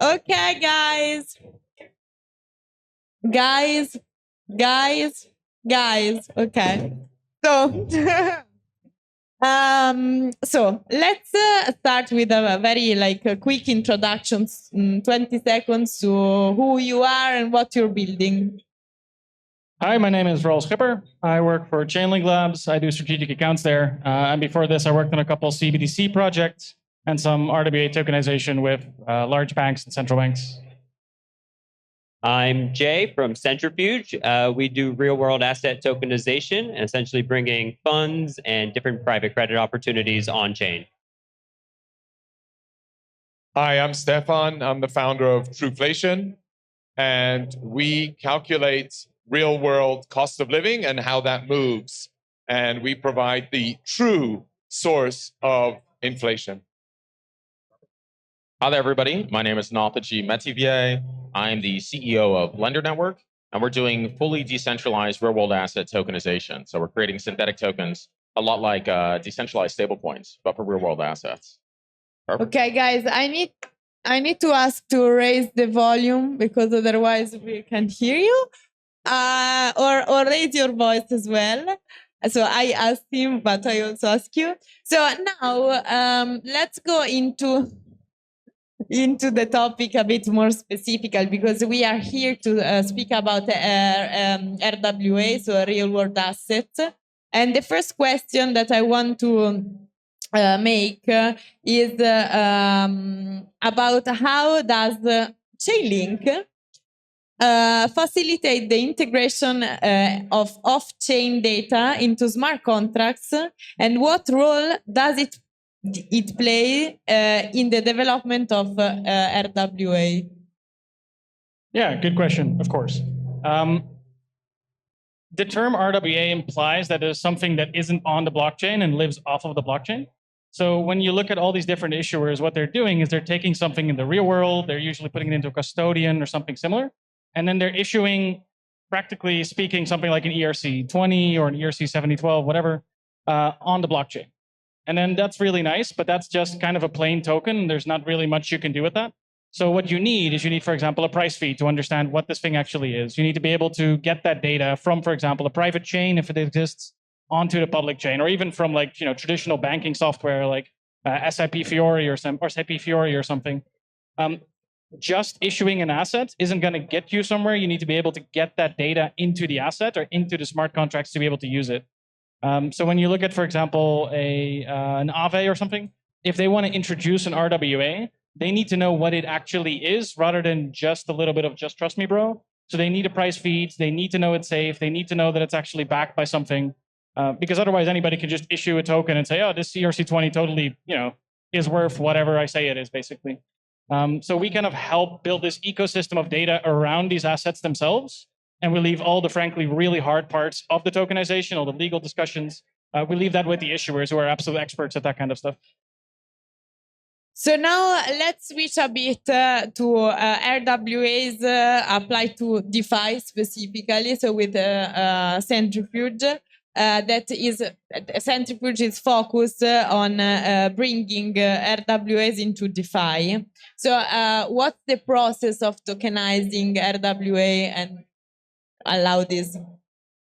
Okay, guys. Guys, guys. Okay. So, so let's start with a very a quick introduction, 20 seconds to who you are and what you're building. Hi, my name is Rolf Schipper. I work for Chainlink Labs. I do strategic accounts there. And before this, I worked on a couple CBDC projects and some RWA tokenization with large banks and central banks. I'm Jay from Centrifuge. We do real-world asset tokenization and essentially bringing funds and different private credit opportunities on-chain. Hi, I'm Stefan. I'm the founder of Truflation, and we calculate real-world cost of living and how that moves. And we provide the true source of inflation. Hi there, everybody. My name is Nathaji Metivier. I'm the CEO of Lendr Network, and we're doing fully decentralized real-world asset tokenization. So we're creating synthetic tokens, a lot like decentralized stablecoins, but for real-world assets. Perfect. Okay, guys, I need to ask to raise the volume because otherwise we can't hear you. Or raise your voice as well. So I asked him, but I also ask you. So now let's go into the topic a bit more specific because we are here to speak about RWA, so real world assets. And the first question that I want to make is about how does Chainlink facilitate the integration of off-chain data into smart contracts, and what role does it play in the development of RWA? Yeah, good question, of course. The term RWA implies that there's something that isn't on the blockchain and lives off of the blockchain. So when you look at all these different issuers, what they're doing is they're taking something in the real world, they're usually putting it into a custodian or something similar, and then they're issuing, practically speaking, something like an ERC20 or an ERC7012, whatever, on the blockchain. And then that's really nice, but that's just kind of a plain token. There's not really much you can do with that. So what you need, for example, a price feed to understand what this thing actually is. You need to be able to get that data from, for example, a private chain, if it exists, onto the public chain, or even from traditional banking software like SIP Fiori or SIP Fiori or something. Just issuing an asset isn't going to get you somewhere. You need to be able to get that data into the asset or into the smart contracts to be able to use it. So when you look at, for example, an Aave or something, if they want to introduce an RWA, they need to know what it actually is rather than just a little bit of just trust me, bro. So they need a price feed. They need to know it's safe. They need to know that it's actually backed by something, because otherwise anybody can just issue a token and say, oh, this ERC20 totally, is worth whatever I say it is, basically. So we kind of help build this ecosystem of data around these assets themselves. And we leave all the, frankly, really hard parts of the tokenization, all the legal discussions. We leave that with the issuers who are absolute experts at that kind of stuff. So now let's switch a bit to RWAs applied to DeFi specifically. So with Centrifuge, Centrifuge is focused on bringing RWAs into DeFi. So what's the process of tokenizing RWA and allow this?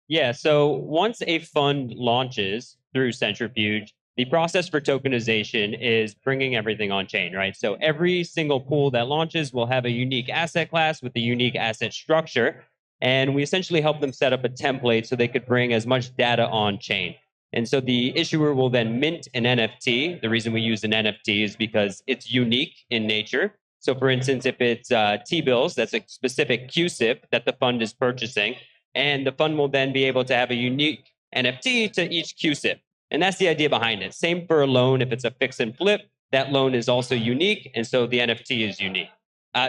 Yeah, so once a fund launches through Centrifuge, the process for tokenization is bringing everything on chain, right? So every single pool that launches will have a unique asset class with a unique asset structure. And we essentially help them set up a template so they could bring as much data on chain. And so the issuer will then mint an NFT. The reason we use an NFT is because it's unique in nature. So for instance, if it's T-bills, that's a specific QSIP that the fund is purchasing. And the fund will then be able to have a unique NFT to each QSIP. And that's the idea behind it. Same for a loan. If it's a fix and flip, that loan is also unique. And so the NFT is unique.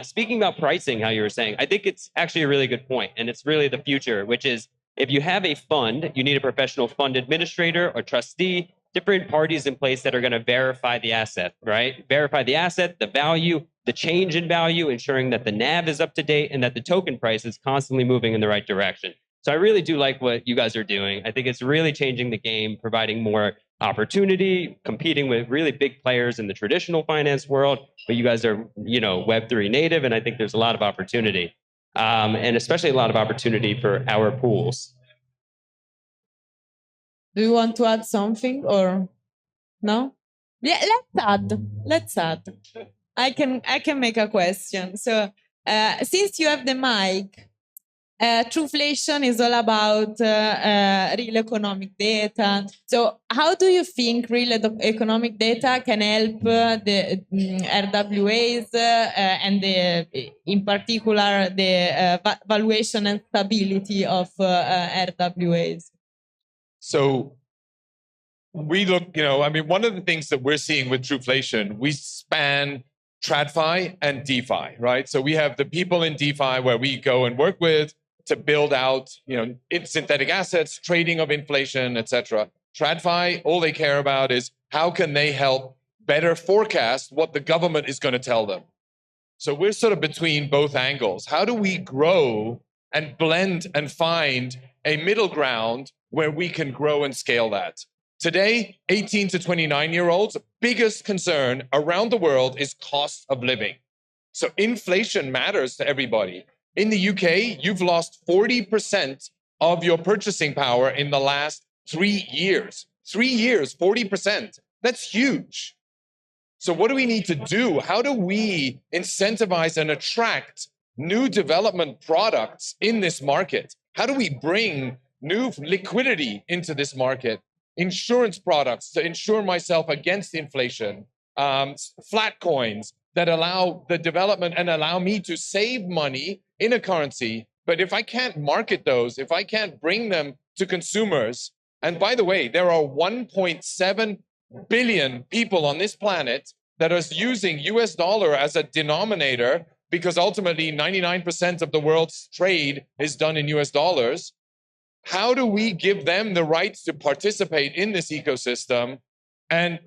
Speaking about pricing, how you were saying, I think it's actually a really good point. And it's really the future, which is if you have a fund, you need a professional fund administrator or trustee, different parties in place that are going to verify the asset, right? Verify the asset, the value, the change in value, ensuring that the NAV is up to date and that the token price is constantly moving in the right direction. So I really do like what you guys are doing. I think it's really changing the game, providing more opportunity, competing with really big players in the traditional finance world. But you guys are, Web3 native, and I think there's a lot of opportunity, and especially a lot of opportunity for our pools. Do you want to add something or no? Yeah, let's add. I can make a question. So since you have the mic, Truflation is all about real economic data. So how do you think real economic data can help the RWAs and in particular the valuation and stability of RWAs? So we look, one of the things that we're seeing with Truflation, we span TradFi and DeFi, right? So we have the people in DeFi where we go and work with to build out, synthetic assets, trading of inflation, etc. TradFi, all they care about is how can they help better forecast what the government is going to tell them. So we're sort of between both angles. How do we grow and blend and find a middle ground where we can grow and scale that? Today, 18 to 29-year-olds' biggest concern around the world is cost of living. So inflation matters to everybody. In the UK, you've lost 40% of your purchasing power in the last 3 years. 3 years, 40%. That's huge. So what do we need to do? How do we incentivize and attract new development products in this market? How do we bring new liquidity into this market? Insurance products to insure myself against inflation, flat coins that allow the development and allow me to save money in a currency. But if I can't market those, if I can't bring them to consumers, and by the way, there are 1.7 billion people on this planet that are using US dollar as a denominator because ultimately 99% of the world's trade is done in US dollars. How do we give them the rights to participate in this ecosystem and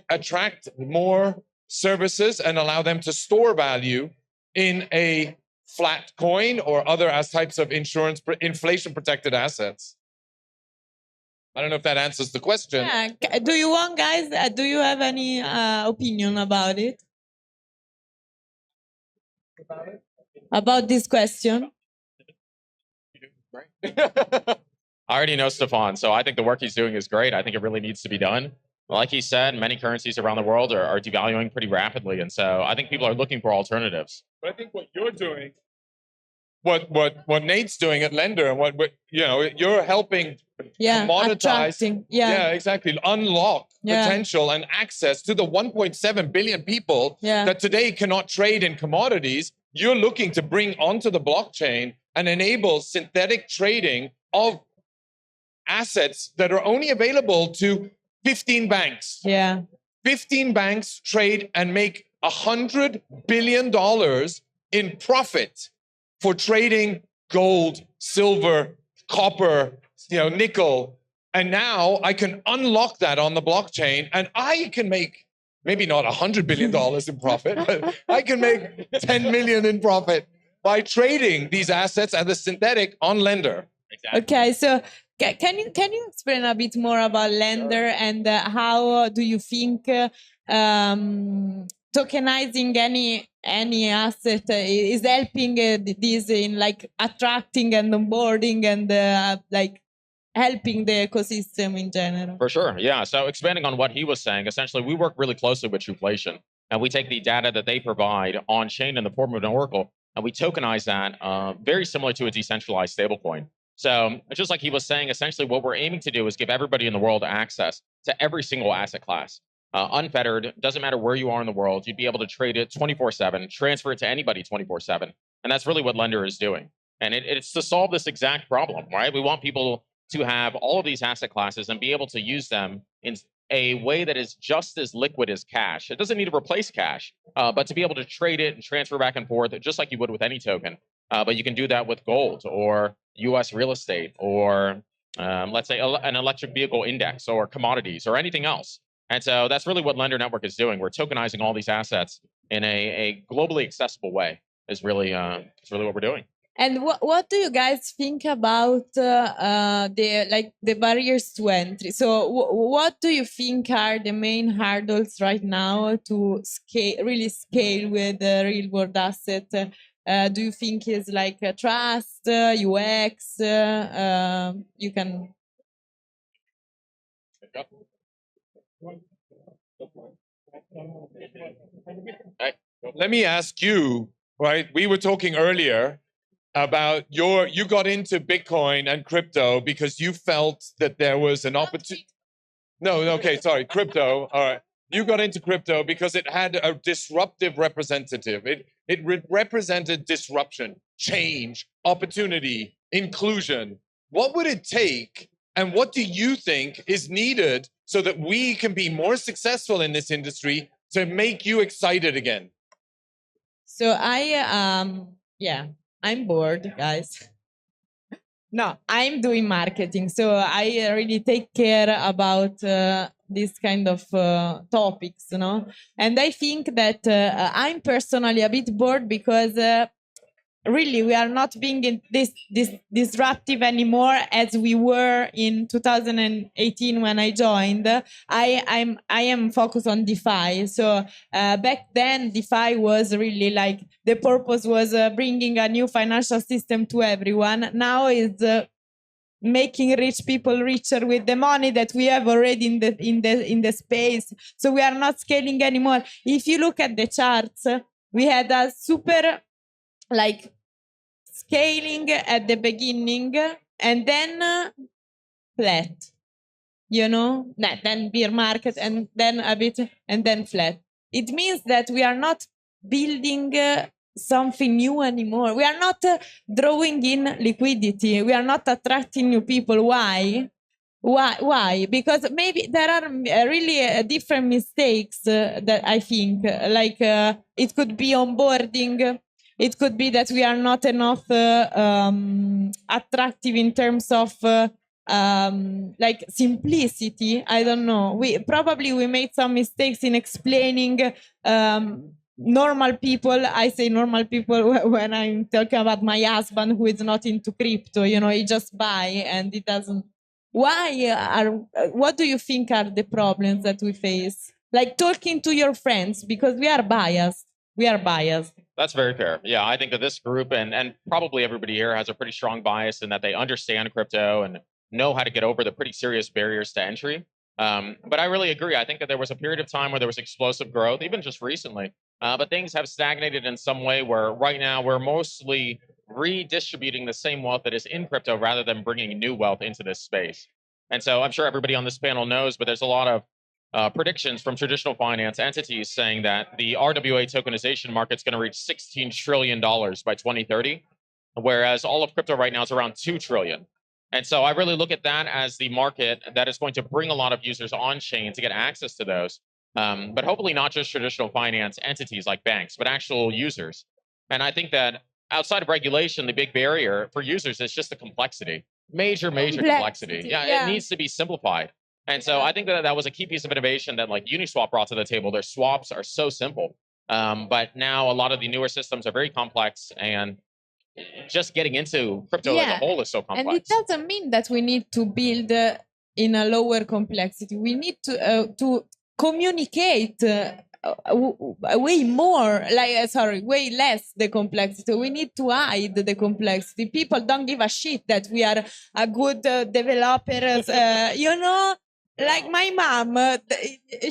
attract more services and allow them to store value in a flat coin or other types of inflation protected assets? I don't know if that answers the question. Yeah. Do you want, guys, do you have any opinion about it? About this question? I already know Stefan, so I think the work he's doing is great. I think it really needs to be done. Like he said, many currencies around the world are devaluing pretty rapidly, and so I think people are looking for alternatives. But I think what you're doing, what Nate's doing at Lendr, and what you're helping commoditize, attracting, exactly, unlock potential and access to the 1.7 billion people that today cannot trade in commodities. You're looking to bring onto the blockchain and enable synthetic trading of assets that are only available to 15 banks. 15 banks trade and make $100 billion in profit for trading gold, silver, copper, nickel. And now I can unlock that on the blockchain and I can make maybe not $100 billion in profit, but I can make 10 million in profit by trading these assets as a synthetic on Lendr. Exactly. Okay, so can you explain a bit more about Lendr and how do you think tokenizing any asset is helping this in like attracting and onboarding and like helping the ecosystem in general? For sure, yeah. So expanding on what he was saying, essentially we work really closely with Truflation, and we take the data that they provide on chain in the form of an oracle, and we tokenize that very similar to a decentralized stablecoin. So just like he was saying, essentially what we're aiming to do is give everybody in the world access to every single asset class. Unfettered, doesn't matter where you are in the world, you'd be able to trade it 24/7, transfer it to anybody 24/7. And that's really what Lendr is doing. And it's to solve this exact problem, right? We want people to have all of these asset classes and be able to use them in a way that is just as liquid as cash. It doesn't need to replace cash, but to be able to trade it and transfer back and forth just like you would with any token. But you can do that with gold or US real estate or let's say an electric vehicle index or commodities or anything else. And so that's really what Lendr Network is doing. We're tokenizing all these assets in a globally accessible way is really what we're doing. And what do you guys think about the barriers to entry? So what do you think are the main hurdles right now to really scale with the real world asset? Do you think is like trust, UX? You can. Let me ask you, right? We were talking earlier about you got into Bitcoin and crypto because you felt that there was an opportunity. No, okay, sorry, crypto. All right. You got into crypto because it had a disruptive representative. It represented disruption, change, opportunity, inclusion. What would it take, and what do you think is needed so that we can be more successful in this industry to make you excited again? So I'm bored, guys. No, I'm doing marketing, so I really take care about this kind of topics, you know. And I think that I'm personally a bit bored because really we are not being in this disruptive anymore as we were in 2018 when I joined. I am focused on DeFi. So back then DeFi was really like the purpose was bringing a new financial system to everyone. Now is making rich people richer with the money that we have already in the space. So we are not scaling anymore. If you look at the charts, we had a super like scaling at the beginning and then flat, you know, then bear market and then a bit and then flat. It means that we are not building something new anymore. We are not drawing in liquidity. We are not attracting new people. Why? Because maybe there are really different mistakes that I think like it could be onboarding. It could be that we are not enough attractive in terms of like simplicity. I don't know. We made some mistakes in explaining normal people. I say normal people when I'm talking about my husband who is not into crypto. You know, he just buy and it doesn't. What do you think are the problems that we face? Like talking to your friends, because we are biased. We are biased. That's very fair. Yeah, I think that this group and probably everybody here has a pretty strong bias in that they understand crypto and know how to get over the pretty serious barriers to entry. But I really agree. I think that there was a period of time where there was explosive growth, even just recently. But things have stagnated in some way where right now we're mostly redistributing the same wealth that is in crypto rather than bringing new wealth into this space. And so I'm sure everybody on this panel knows, but there's a lot of predictions from traditional finance entities saying that the RWA tokenization market's going to reach $16 trillion by 2030, whereas all of crypto right now is around $2 trillion. And so I really look at that as the market that is going to bring a lot of users on chain to get access to those. But hopefully not just traditional finance entities like banks, but actual users. And I think that outside of regulation, the big barrier for users is just the complexity. Major complexity. Yeah, it needs to be simplified. And so I think that was a key piece of innovation that like Uniswap brought to the table. Their swaps are so simple. But now a lot of the newer systems are very complex, and just getting into crypto as a whole is so complex. And it doesn't mean that we need to build in a lower complexity. We need to communicate way more, way less the complexity. We need to hide the complexity. People don't give a shit that we are a good developers, you know. Like my mom,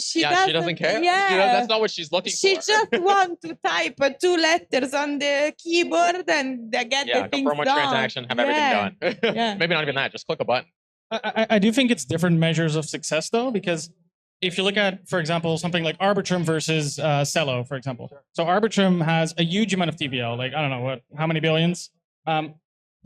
she doesn't care. Yeah, that's not what she's looking for. She just wants to type 2 letters on the keyboard and get the things confirm one done. transaction, have everything done. Maybe not even that, just click a button. I do think it's different measures of success though, because if you look at, for example, something like Arbitrum versus Celo, for example. So Arbitrum has a huge amount of TVL, like I don't know how many billions.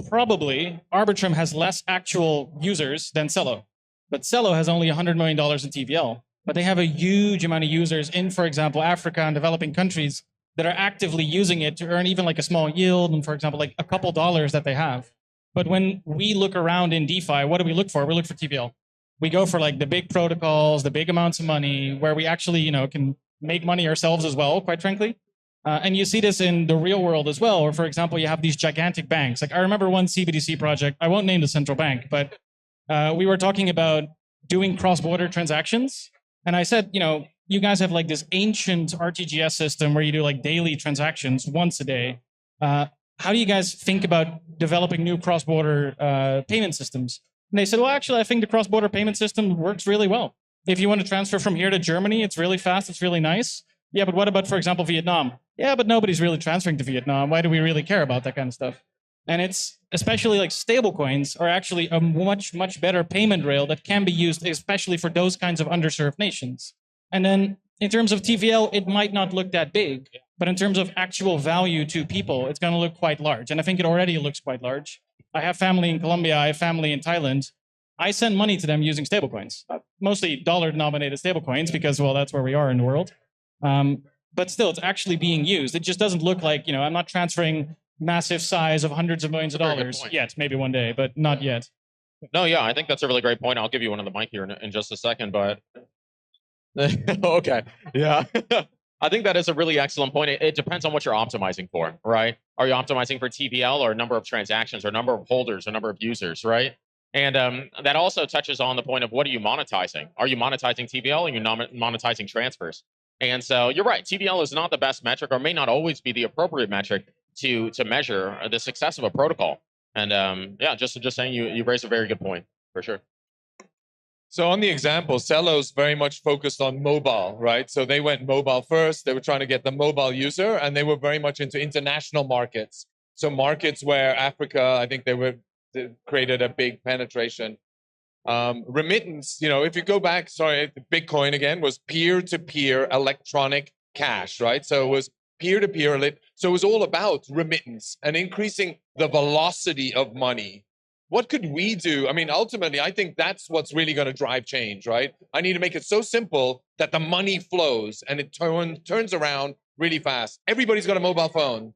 Probably Arbitrum has less actual users than Celo. But Celo has only $100 million in TVL, but they have a huge amount of users in, for example, Africa and developing countries that are actively using it to earn even like a small yield and, for example, like a couple dollars that they have. But when we look around in DeFi, what do we look for? We look for TVL. We go for like the big protocols, the big amounts of money where we actually, can make money ourselves as well, quite frankly. And you see this in the real world as well, where, for example, you have these gigantic banks. Like I remember one CBDC project, I won't name the central bank, but we were talking about doing cross-border transactions. And I said, you guys have like this ancient RTGS system where you do like daily transactions once a day. How do you guys think about developing new cross-border payment systems? And they said, well, actually, I think the cross-border payment system works really well. If you want to transfer from here to Germany, it's really fast, it's really nice. Yeah, but what about, for example, Vietnam? Yeah, but nobody's really transferring to Vietnam. Why do we really care about that kind of stuff? And it's especially like stablecoins are actually a much, much better payment rail that can be used, especially for those kinds of underserved nations. And then in terms of TVL, it might not look that big, but in terms of actual value to people, it's going to look quite large. And I think it already looks quite large. I have family in Colombia, I have family in Thailand. I send money to them using stablecoins, mostly dollar-denominated stablecoins, because, well, that's where we are in the world. But still, it's actually being used. It just doesn't look like, I'm not transferring massive size of hundreds of millions of dollars yet, maybe one day, but not yet. No, yeah, I think that's a really great point. I'll give you one on the mic here in just a second, but okay, yeah. I think that is a really excellent point. It depends on what you're optimizing for, right? Are you optimizing for TVL or number of transactions or number of holders or number of users, right? And that also touches on the point of what are you monetizing? Are you monetizing TVL or are you monetizing transfers? And so you're right, TVL is not the best metric or may not always be the appropriate metric to measure the success of a protocol. And yeah, just saying you raised a very good point, for sure. So on the example, Cello's very much focused on mobile, right? So they went mobile first. They were trying to get the mobile user, and they were very much into international markets. So markets where Africa, I think they created a big penetration. Remittance, if you go back, Bitcoin again was peer-to-peer electronic cash, right? So it was peer-to-peer. So it was all about remittance and increasing the velocity of money. What could we do? I mean, ultimately, I think that's what's really going to drive change, right? I need to make it so simple that the money flows and it turns around really fast. Everybody's got a mobile phone,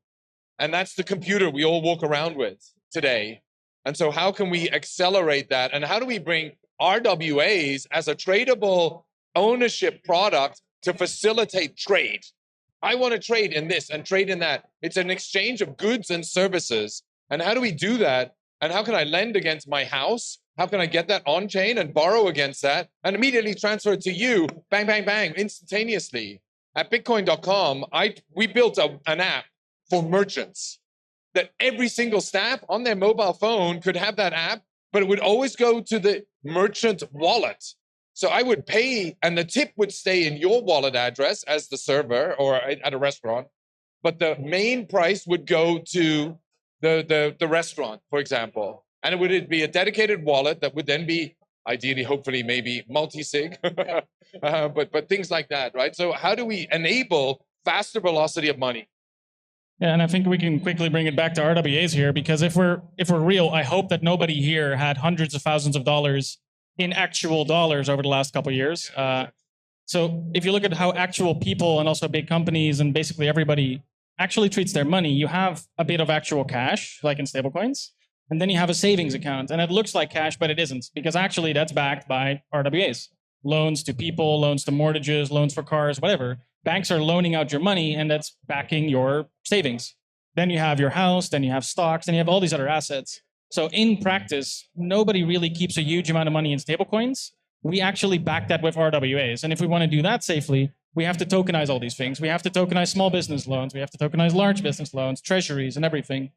and that's the computer we all walk around with today. And so how can we accelerate that? And how do we bring RWAs as a tradable ownership product to facilitate trade? I want to trade in this and trade in that. It's an exchange of goods and services. And how do we do that? And how can I lend against my house? How can I get that on chain and borrow against that and immediately transfer it to you? Bang, bang, bang, instantaneously. At Bitcoin.com, we built an app for merchants that every single staff on their mobile phone could have that app, but it would always go to the merchant wallet. So I would pay, and the tip would stay in your wallet address as the server or at a restaurant, but the main price would go to the restaurant, for example. And it would be a dedicated wallet that would then be, ideally, hopefully, maybe multi-sig, but things like that, right? So how do we enable faster velocity of money? Yeah, and I think we can quickly bring it back to RWAs here, because if we're real, I hope that nobody here had hundreds of thousands of dollars in actual dollars over the last couple of years. So if you look at how actual people and also big companies and basically everybody actually treats their money, you have a bit of actual cash, like in stablecoins, and then you have a savings account. And it looks like cash, but it isn't, because actually that's backed by RWAs. Loans to people, loans to mortgages, loans for cars, whatever. Banks are loaning out your money, and that's backing your savings. Then you have your house, then you have stocks, then you have all these other assets. So in practice, nobody really keeps a huge amount of money in stablecoins. We actually back that with RWAs. And if we want to do that safely, we have to tokenize all these things. We have to tokenize small business loans. We have to tokenize large business loans, treasuries, and everything.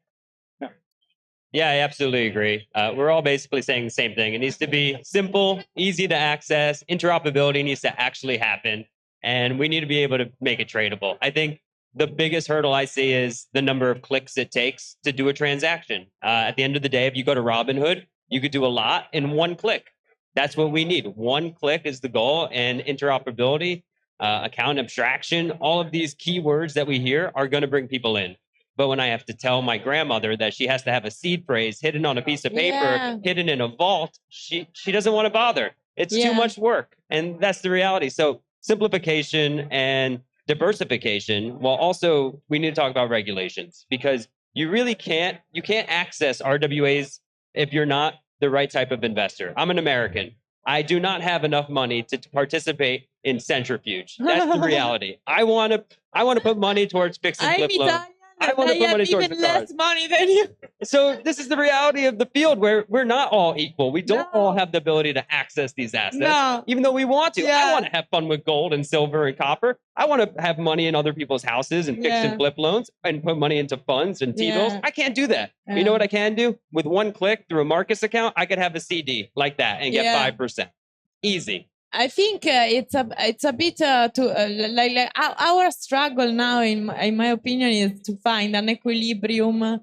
Yeah, I absolutely agree. We're all basically saying the same thing. It needs to be simple, easy to access. Interoperability needs to actually happen. And we need to be able to make it tradable. I think the biggest hurdle I see is the number of clicks it takes to do a transaction. At the end of the day, if you go to Robinhood, you could do a lot in one click. That's what we need. One click is the goal, and interoperability, account abstraction, all of these keywords that we hear are going to bring people in. But when I have to tell my grandmother that she has to have a seed phrase hidden on a piece of paper, hidden in a vault, she doesn't want to bother. It's too much work. And that's the reality. So simplification and diversification, while also we need to talk about regulations, because you really can't access RWAs if you're not the right type of investor. I'm an American. I do not have enough money to participate in centrifuge. That's the reality. I want to I want to put money towards fix and I'm flip loans. Italian. I want to put have money towards even the cars. less money than you. So this is the reality of the field where we're not all equal. We don't No. all have the ability to access these assets, No. even though we want to. I Yeah. want to have fun with gold and silver and copper. I want to have money in other people's houses and fix Yeah. and flip loans and put money into funds and T-bills. Yeah. I can't do that. Yeah. You know what I can do? With one click through a Marcus account, I could have a CD like that and get Yeah. 5%. Easy. I think it's a bit like our struggle now, in my opinion, is to find an equilibrium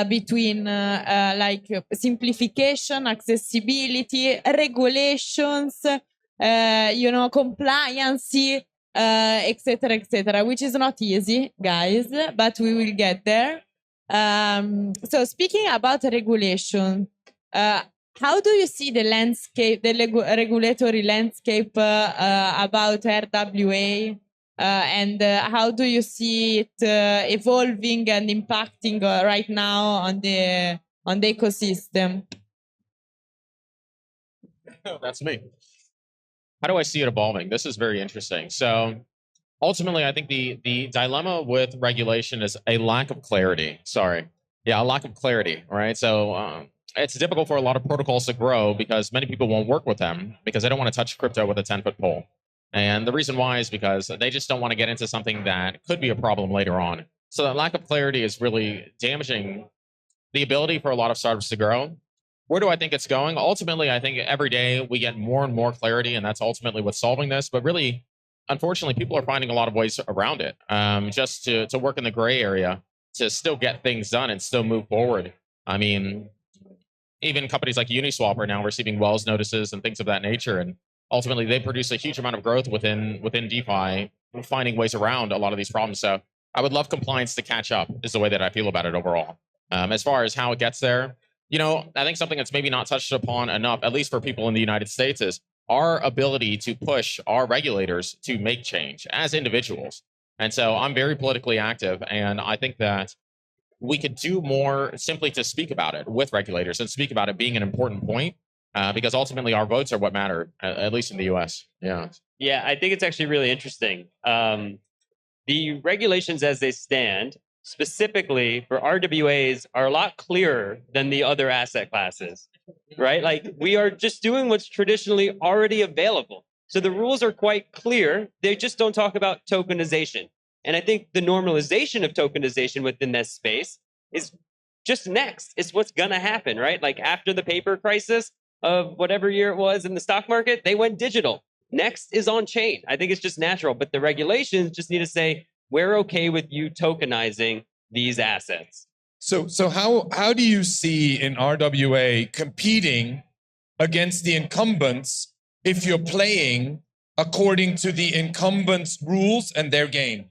between like simplification, accessibility, regulations, compliance, etc., which is not easy, guys, but we will get there. So speaking about regulation, how do you see the landscape, the regulatory landscape about RWA, and how do you see it evolving and impacting right now on the ecosystem? That's me. How do I see it evolving? This is very interesting. So ultimately, I think the dilemma with regulation is a lack of clarity. Sorry. Yeah, a lack of clarity, right? So it's difficult for a lot of protocols to grow because many people won't work with them because they don't want to touch crypto with a 10-foot pole. And the reason why is because they just don't want to get into something that could be a problem later on. So that lack of clarity is really damaging the ability for a lot of startups to grow. Where do I think it's going? Ultimately, I think every day we get more and more clarity, and that's ultimately what's solving this. But really, unfortunately, people are finding a lot of ways around it, just to work in the gray area to still get things done and still move forward. I mean, even companies like Uniswap are now receiving Wells notices and things of that nature, and ultimately they produce a huge amount of growth within DeFi, finding ways around a lot of these problems. So I would love compliance to catch up, is the way that I feel about it overall. As far as how it gets there, I think something that's maybe not touched upon enough, at least for people in the United States, is our ability to push our regulators to make change as individuals. And so I'm very politically active, and I think that we could do more simply to speak about it with regulators and speak about it being an important point, because ultimately our votes are what matter, at least in the US. Yeah. Yeah, I think it's actually really interesting. The regulations as they stand, specifically for RWAs, are a lot clearer than the other asset classes, right? Like we are just doing what's traditionally already available. So the rules are quite clear. They just don't talk about tokenization. And I think the normalization of tokenization within this space is just next. It's what's going to happen, right? Like after the paper crisis of whatever year it was in the stock market, they went digital. Next is on chain. I think it's just natural, but the regulations just need to say, we're okay with you tokenizing these assets. So how do you see in RWA competing against the incumbents if you're playing according to the incumbents' rules and their game?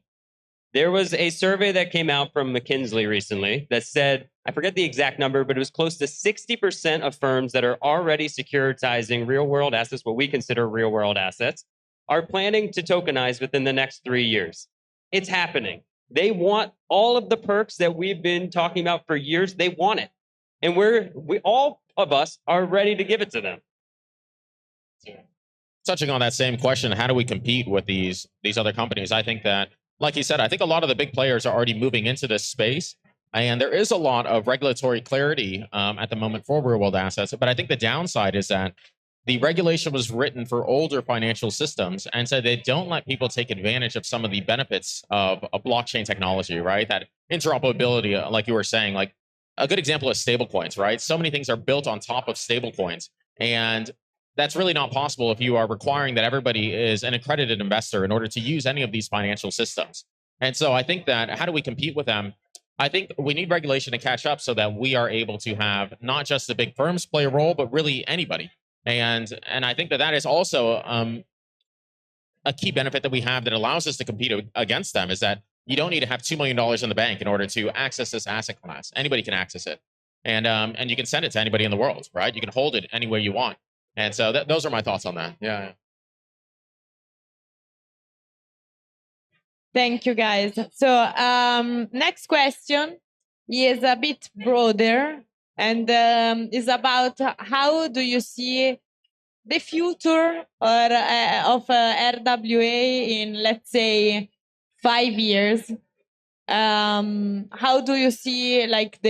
There was a survey that came out from McKinsey recently that said, I forget the exact number, but it was close to 60% of firms that are already securitizing real world assets, what we consider real world assets, are planning to tokenize within the next 3 years. It's happening. They want all of the perks that we've been talking about for years. They want it. And we all of us are ready to give it to them. Touching on that same question, how do we compete with these other companies? I think that, like you said, I think a lot of the big players are already moving into this space. And there is a lot of regulatory clarity at the moment for real world assets. But I think the downside is that the regulation was written for older financial systems. And so they don't let people take advantage of some of the benefits of a blockchain technology, right? That interoperability, like you were saying, like a good example is stablecoins, right? So many things are built on top of stablecoins. And that's really not possible if you are requiring that everybody is an accredited investor in order to use any of these financial systems. And so I think that how do we compete with them? I think we need regulation to catch up so that we are able to have not just the big firms play a role, but really anybody. And I think that is also a key benefit that we have that allows us to compete against them, is that you don't need to have $2 million in the bank in order to access this asset class. Anybody can access it. And you can send it to anybody in the world, right? You can hold it any way you want. And so those are my thoughts on that. Yeah. Thank you, guys. So next question is a bit broader and is about how do you see the future of RWA in, let's say, 5 years, how do you see like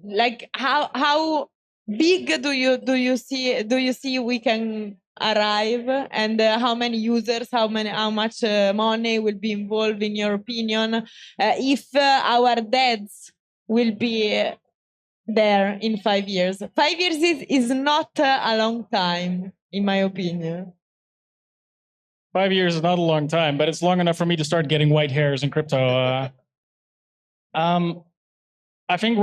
like how big do you see we can arrive, and how many users, how much money will be involved in your opinion, if our debts will be there in 5 years? 5 years is not a long time, in my opinion. 5 years is not a long time, but it's long enough for me to start getting white hairs in crypto. I think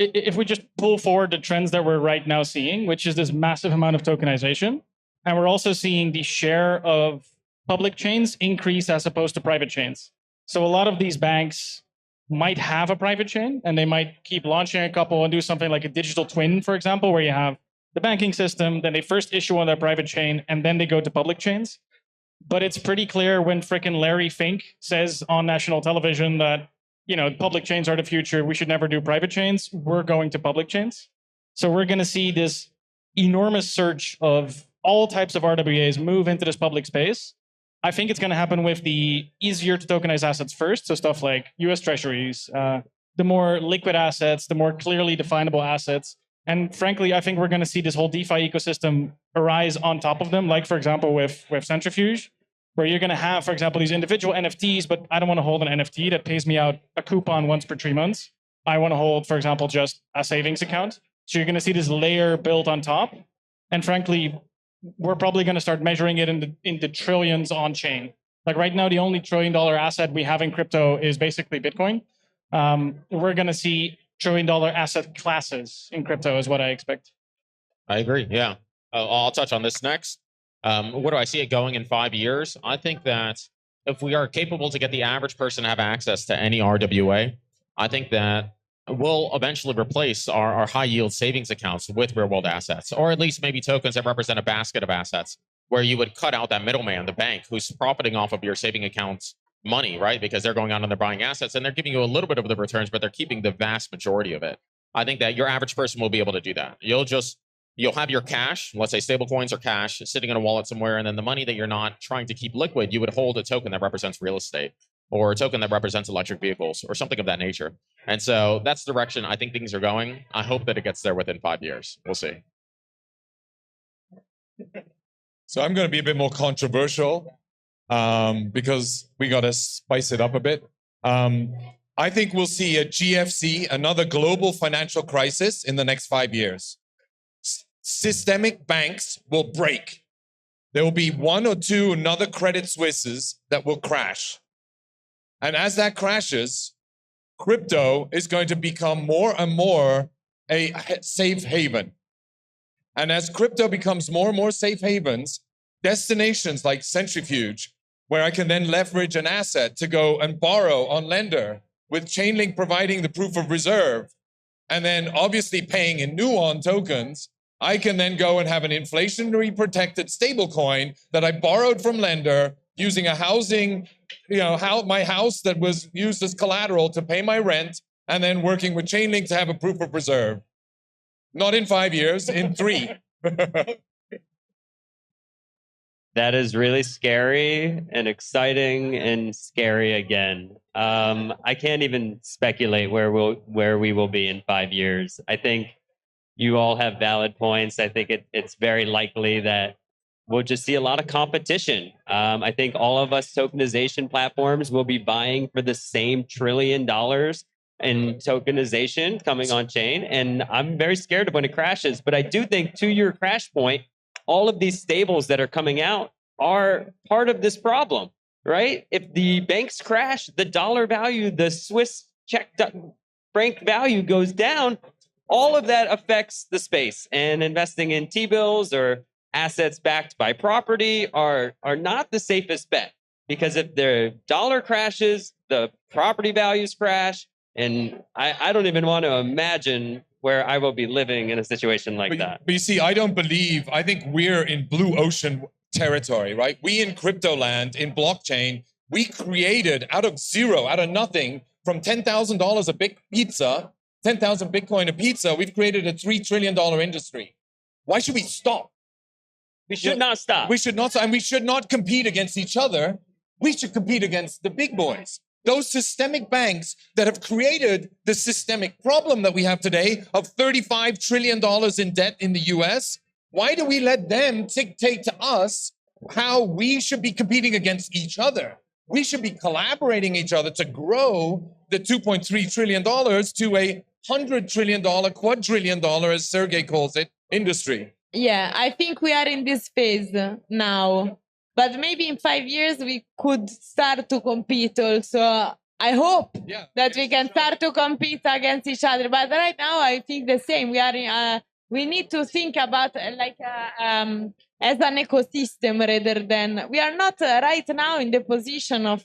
if we just pull forward the trends that we're right now seeing, which is this massive amount of tokenization, and we're also seeing the share of public chains increase as opposed to private chains. So a lot of these banks might have a private chain, and they might keep launching a couple and do something like a digital twin, for example, where you have the banking system, then they first issue on their private chain, and then they go to public chains. But it's pretty clear when frickin' Larry Fink says on national television that, public chains are the future, we should never do private chains, we're going to public chains. So we're going to see this enormous surge of all types of RWAs move into this public space. I think it's going to happen with the easier to tokenize assets first, so stuff like US treasuries, the more liquid assets, the more clearly definable assets. And frankly, I think we're going to see this whole DeFi ecosystem arise on top of them, like, for example, with Centrifuge, where you're going to have, for example, these individual NFTs, but I don't want to hold an NFT that pays me out a coupon once per 3 months. I want to hold, for example, just a savings account. So you're going to see this layer built on top. And frankly, we're probably going to start measuring it into trillions on chain. Like right now, the only $1 trillion asset we have in crypto is basically Bitcoin. We're going to see $1 trillion asset classes in crypto is what I expect. I agree. Yeah. I'll touch on this next. Where do I see it going in 5 years? I think that if we are capable to get the average person to have access to any RWA, I think that we'll eventually replace our high yield savings accounts with real world assets, or at least maybe tokens that represent a basket of assets, where you would cut out that middleman, the bank, who's profiting off of your saving account's money, right? Because they're going out and they're buying assets and they're giving you a little bit of the returns, but they're keeping the vast majority of it. I think that your average person will be able to do that. You'll have your cash, let's say stable coins or cash, sitting in a wallet somewhere, and then the money that you're not trying to keep liquid, you would hold a token that represents real estate, or a token that represents electric vehicles, or something of that nature. And so that's the direction I think things are going. I hope that it gets there within 5 years. We'll see. So I'm going to be a bit more controversial because we got to spice it up a bit. I think we'll see a GFC, another global financial crisis, in the next 5 years. Systemic banks will break. There will be one or two another Credit Suisses that will crash. And as that crashes, crypto is going to become more and more a safe haven. And as crypto becomes more and more safe havens, destinations like Centrifuge, where I can then leverage an asset to go and borrow on Lendr, with Chainlink providing the proof of reserve, and then obviously paying in Nuon tokens, I can then go and have an inflationary protected stablecoin that I borrowed from Lendr using a housing, my house that was used as collateral to pay my rent, and then working with Chainlink to have a proof of reserve. Not in 5 years, in 3. That is really scary and exciting and scary again. I can't even speculate where we will be in 5 years. I think you all have valid points. I think it's very likely that we'll just see a lot of competition. I think all of us tokenization platforms will be vying for the same $1 trillion in tokenization coming on chain. And I'm very scared of when it crashes. But I do think, to your crash point, all of these stables that are coming out are part of this problem, right? If the banks crash, the dollar value, the Swiss check franc value goes down, all of that affects the space. And investing in T-bills or assets backed by property are not the safest bet, because if the dollar crashes, the property values crash. And I don't even want to imagine where I will be living in a situation like that. But you see, I think we're in blue ocean territory, right? We in crypto land, in blockchain, we created out of zero, out of nothing, from $10,000 a big pizza, 10,000 Bitcoin a pizza, we've created a $3 trillion industry. Why should we stop? We should not stop. We should not, and we should not compete against each other. We should compete against the big boys. Those systemic banks that have created the systemic problem that we have today of $35 trillion in debt in the US. Why do we let them dictate to us how we should be competing against each other? We should be collaborating each other to grow the $2.3 trillion to a $100 trillion, quadrillion dollar, as Sergey calls it, industry. Yeah, I think we are in this phase now. But maybe in 5 years we could start to compete also. I hope that we can start to compete against each other. But right now I think the same. We are in, we need to think about as an ecosystem rather than we are not right now in the position of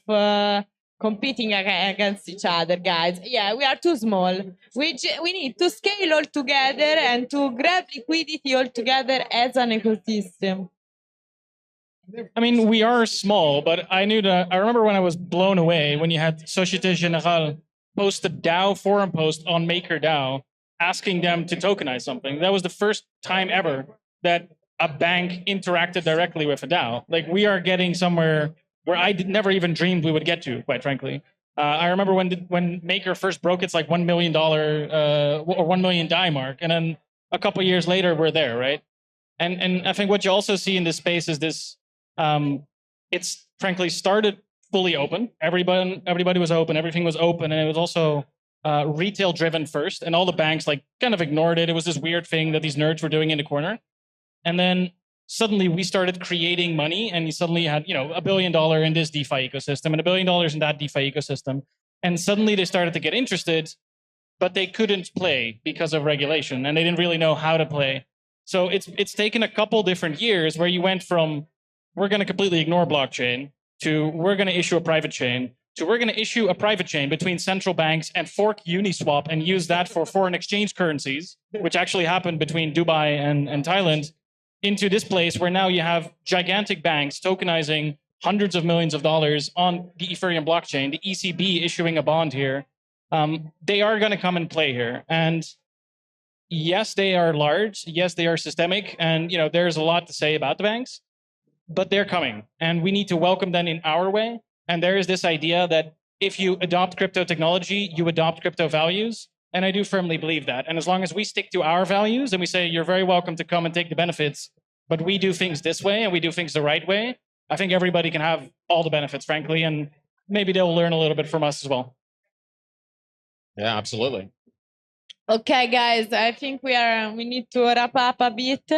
competing against each other, guys. Yeah, we are too small. We need to scale all together and to grab liquidity all together as an ecosystem. I mean, we are small, but I remember when I was blown away when you had Societe Generale post a DAO forum post on MakerDAO asking them to tokenize something. That was the first time ever that a bank interacted directly with a DAO. Like, we are getting somewhere where I never even dreamed we would get to, quite frankly. I remember when Maker first broke its like $1 million or 1 million DAI mark, and then a couple years later we're there, right? And I think what you also see in this space is this. It's frankly started fully open. Everybody was open. Everything was open, and it was also retail driven first. And all the banks like kind of ignored it. It was this weird thing that these nerds were doing in the corner. And then suddenly we started creating money, and you suddenly had $1 billion in this DeFi ecosystem and $1 billion in that DeFi ecosystem. And suddenly they started to get interested, but they couldn't play because of regulation, and they didn't really know how to play. So it's taken a couple different years where you went from we're going to completely ignore blockchain to we're going to issue a private chain to we're going to issue a private chain between central banks and fork Uniswap and use that for foreign exchange currencies, which actually happened between Dubai and Thailand, into this place where now you have gigantic banks tokenizing hundreds of millions of dollars on the Ethereum blockchain, the ECB issuing a bond here. They are going to come and play here. And yes, they are large. Yes, they are systemic. And there's a lot to say about the banks. But they're coming, and we need to welcome them in our way. And there is this idea that if you adopt crypto technology, you adopt crypto values. And I do firmly believe that. And as long as we stick to our values and we say, you're very welcome to come and take the benefits, but we do things this way and we do things the right way, I think everybody can have all the benefits, frankly. And maybe they'll learn a little bit from us as well. Yeah, absolutely. Okay, guys, I think we need to wrap up a bit.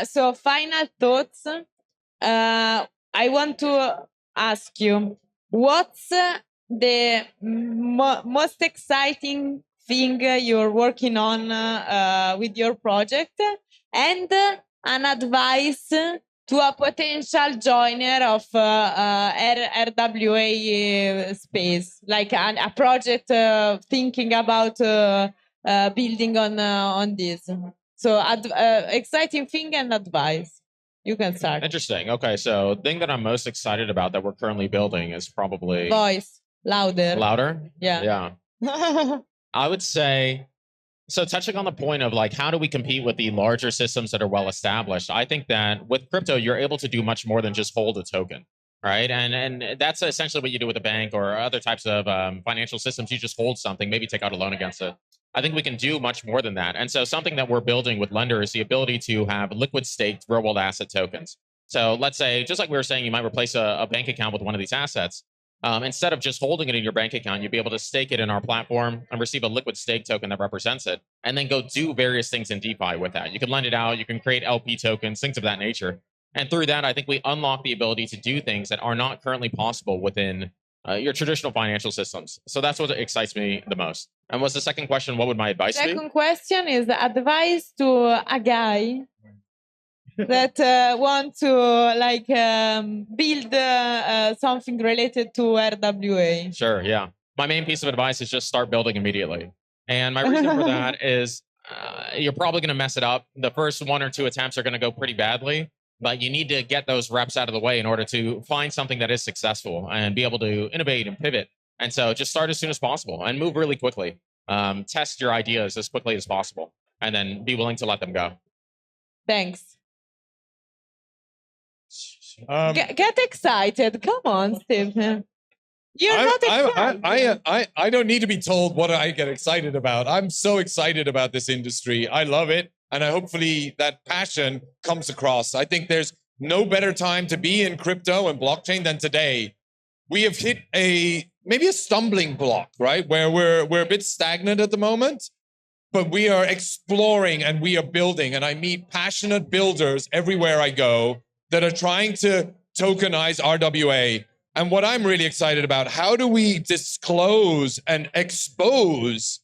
So final thoughts. I want to ask you, what's the most exciting thing you're working on with your project, and an advice to a potential joiner of RWA space, like a project thinking about building on this. So exciting thing and advice. You can start. Interesting. Okay, so the thing that I'm most excited about that we're currently building is probably Voice. Louder. Louder? Yeah. I would say, so touching on the point of like, how do we compete with the larger systems that are well established? I think that with crypto, you're able to do much more than just hold a token, right? And that's essentially what you do with a bank or other types of financial systems. You just hold something, maybe take out a loan against it. I think we can do much more than that. And so something that we're building with Lendr is the ability to have liquid staked real world asset tokens. So let's say, just like we were saying, you might replace a bank account with one of these assets. Instead of just holding it in your bank account, you'd be able to stake it in our platform and receive a liquid stake token that represents it, and then go do various things in DeFi with that. You can lend it out, you can create LP tokens, things of that nature. And through that, I think we unlock the ability to do things that are not currently possible within your traditional financial systems. So that's what excites me the most. And what's the second question? What would my advice be? Second question is advice to a guy that want to build something related to RWA. Sure, yeah. My main piece of advice is just start building immediately. And my reason for that is you're probably going to mess it up. The first 1 or 2 attempts are going to go pretty badly, but you need to get those reps out of the way in order to find something that is successful and be able to innovate and pivot. And so just start as soon as possible and move really quickly. Test your ideas as quickly as possible, and then be willing to let them go. Thanks. Get excited. Come on, Steve. You're not excited. I don't need to be told what I get excited about. I'm so excited about this industry. I love it. And hopefully that passion comes across. I think there's no better time to be in crypto and blockchain than today. We have hit maybe a stumbling block, right? Where we're a bit stagnant at the moment, but we are exploring and we are building. And I meet passionate builders everywhere I go that are trying to tokenize RWA. And what I'm really excited about, how do we disclose and expose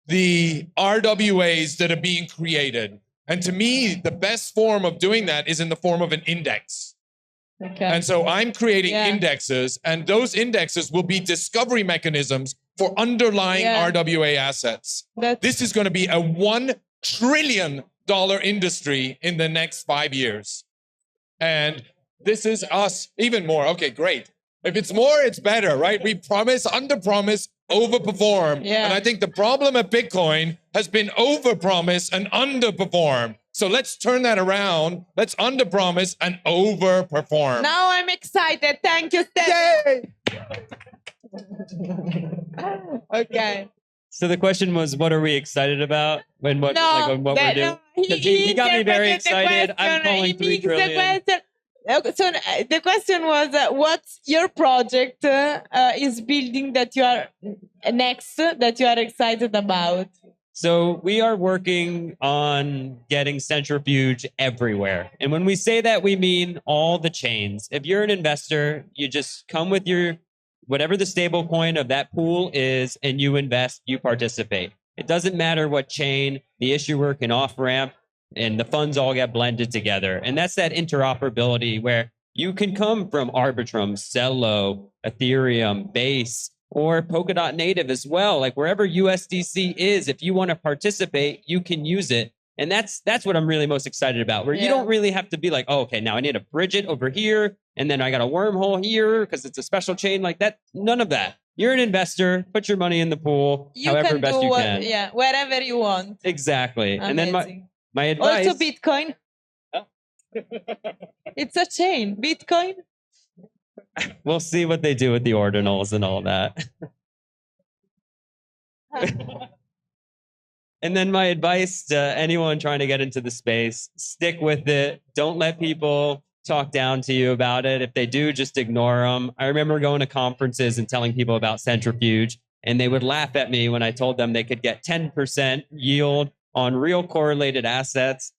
the RWAs that are being created? And to me, the best form of doing that is in the form of an index. Okay. And so I'm creating indexes, and those indexes will be discovery mechanisms for underlying RWA assets. This is going to be a $1 trillion industry in the next 5 years. And this is us even more. Okay, great. If it's more, it's better, right? We promise, underpromise, overperform. Yeah. And I think the problem at Bitcoin has been overpromise and underperform. So let's turn that around. Let's underpromise and overperform. Now I'm excited. Thank you, Steve. Okay. So the question was, what are we excited about? What we're doing? 'Cause he got me very excited. I'm calling 3 trillion. So the question was, what's your project is building that you are next, that you are excited about? So we are working on getting centrifuge everywhere. And when we say that, we mean all the chains. If you're an investor, you just come with your whatever the stable coin of that pool is, and you invest, you participate. It doesn't matter what chain, the issuer can off-ramp, and the funds all get blended together. And that's that interoperability where you can come from Arbitrum, Celo, Ethereum, Base, or Polkadot native as well. Like wherever USDC is, if you want to participate, you can use it. And that's what I'm really most excited about, where you don't really have to be like, oh, okay, now I need to bridge it over here, and then I got a wormhole here because it's a special chain like that. None of that. You're an investor, put your money in the pool, however best you can. Yeah, wherever you want. Exactly. Amazing. And then my advice. Also Bitcoin. It's a chain. Bitcoin. We'll see what they do with the ordinals and all that. And then my advice to anyone trying to get into the space, stick with it. Don't let people talk down to you about it. If they do, just ignore them. I remember going to conferences and telling people about centrifuge, and they would laugh at me when I told them they could get 10% yield on real correlated assets.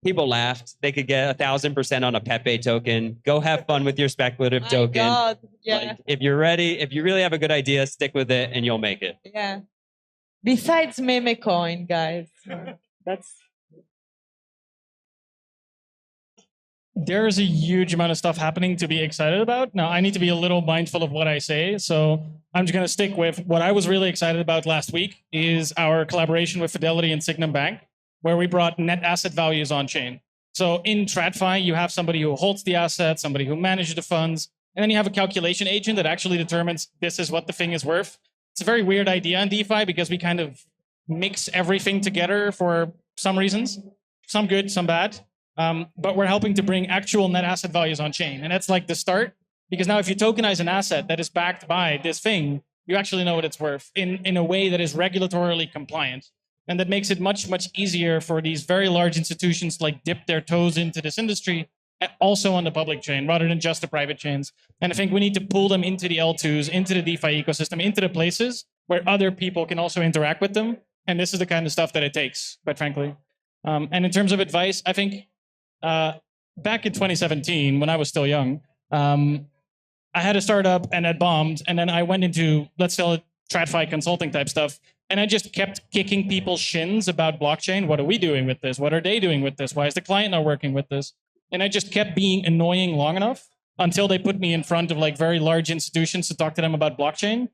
People laughed. They could get 1,000% on a Pepe token. Go have fun with your speculative token. God. Yeah. Like, if you're ready, if you really have a good idea, stick with it and you'll make it. Yeah. Besides meme coin, guys. There's a huge amount of stuff happening to be excited about. Now, I need to be a little mindful of what I say, so I'm just going to stick with what I was really excited about last week is our collaboration with Fidelity and Sygnum Bank, where we brought net asset values on chain. So in TradFi, you have somebody who holds the asset, somebody who manages the funds, and then you have a calculation agent that actually determines this is what the thing is worth. It's a very weird idea in DeFi because we kind of mix everything together for some reasons, some good, some bad. But we're helping to bring actual net asset values on chain. And that's like the start, because now if you tokenize an asset that is backed by this thing, you actually know what it's worth in a way that is regulatorily compliant. And that makes it much, much easier for these very large institutions to like dip their toes into this industry, also on the public chain, rather than just the private chains. And I think we need to pull them into the L2s, into the DeFi ecosystem, into the places where other people can also interact with them. And this is the kind of stuff that it takes, quite frankly. And in terms of advice, I think back in 2017, when I was still young, I had a startup and it bombed. And then I went into, let's call it TradFi consulting type stuff. And I just kept kicking people's shins about blockchain. What are we doing with this? What are they doing with this? Why is the client not working with this? And I just kept being annoying long enough until they put me in front of like very large institutions to talk to them about blockchain.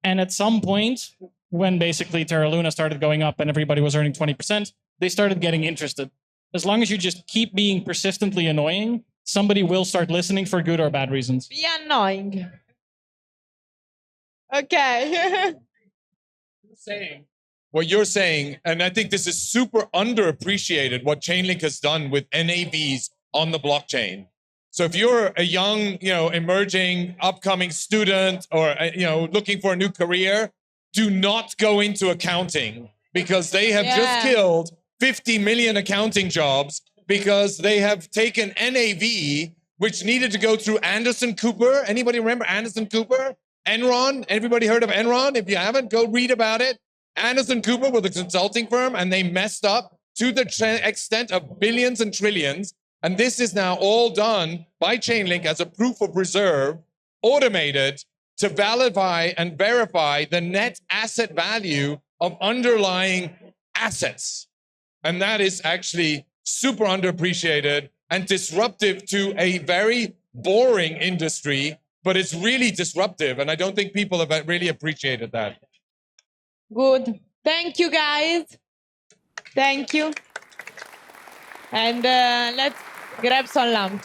And at some point, when basically Terra Luna started going up and everybody was earning 20%, they started getting interested. As long as you just keep being persistently annoying, somebody will start listening for good or bad reasons. Be annoying. Okay. What you're saying, and I think this is super underappreciated, what Chainlink has done with NAVs on the blockchain. So if you're a young, emerging, upcoming student, or looking for a new career, do not go into accounting because they have just killed 50 million accounting jobs because they have taken NAV, which needed to go through Anderson Cooper. Anybody remember Anderson Cooper? Enron? Everybody heard of Enron? If you haven't, go read about it. Anderson Cooper was a consulting firm, and they messed up to the extent of billions and trillions. And this is now all done by Chainlink as a proof of reserve, automated to validate and verify the net asset value of underlying assets. And that is actually super underappreciated and disruptive to a very boring industry, but it's really disruptive. And I don't think people have really appreciated that. Good. Thank you, guys. Thank you. And let's grab some lunch.